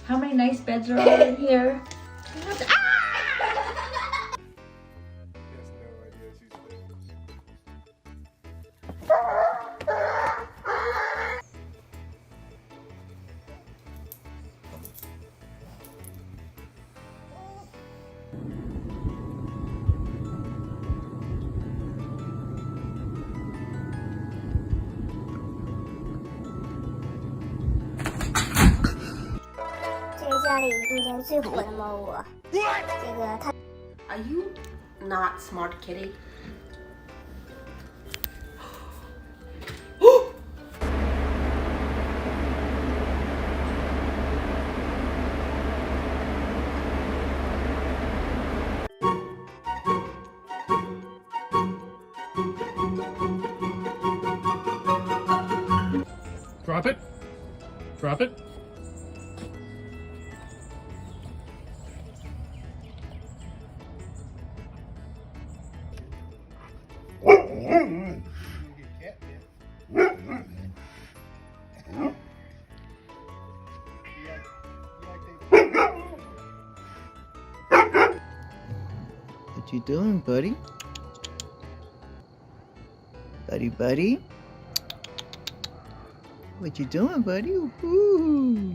How many nice beds are in here? Are you not smart, kitty? Drop it. Drop it. What you doing, buddy? Buddy? What you doing, buddy? Ooh.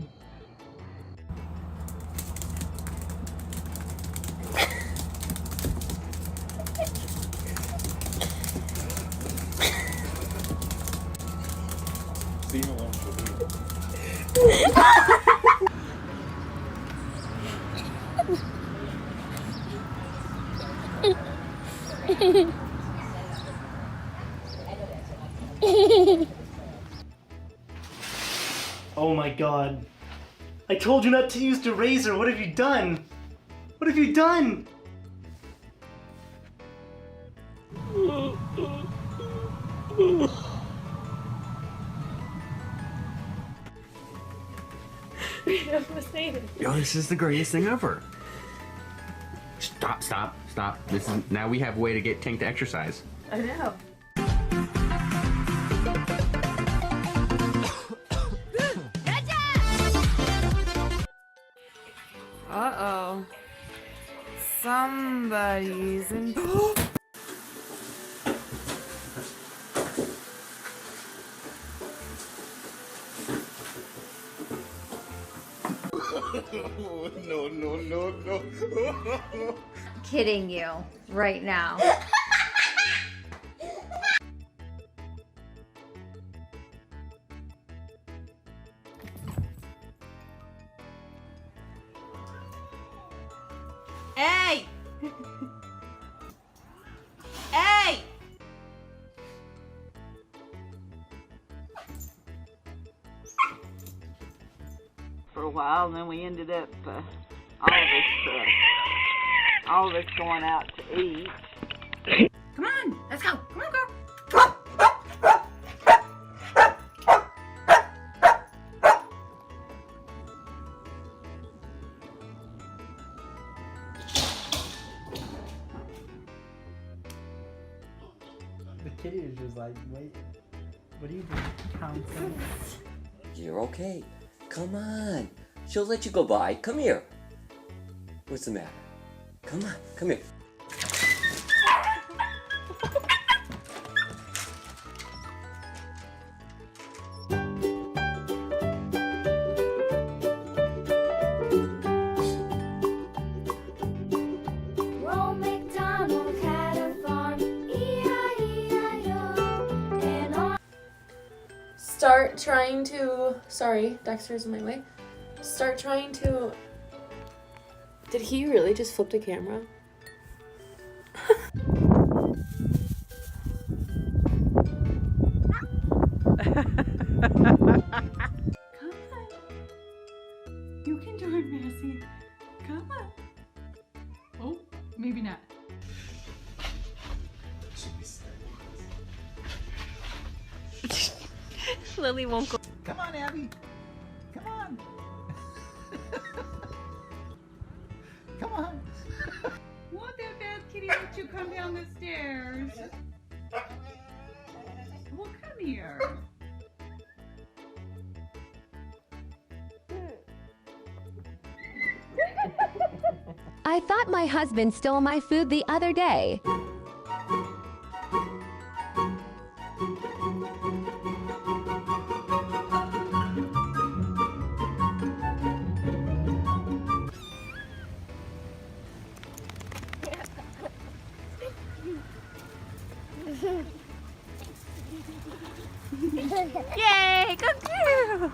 Leave him alone, Oh my god. I told you not to use the razor. What have you done? What have you done? Yo, this is the greatest thing ever. Stop. This is now we have a way to get Tank to exercise. I know. Uh-oh. Somebody's in... No. Kidding you right now. Hey! Hey! For a while, and then we ended up, all of us going out to eat. Come on, let's go. Come on, girl. The kitty is just like, wait. What are you doing? Pouncing. You're okay. Come on. She'll let you go by. Come here. What's the matter? Come on. Come here. Start trying to, sorry, Dexter's in my way. Start trying to, did he really just flip the camera? Come on. You can do it, Massey. Come on. Oh, maybe not. Lily won't go. Come on, Abby. Come on. Come on. Won't that bad kitty let you come down the stairs? Well, come here. I thought my husband stole my food the other day. Yay, come through!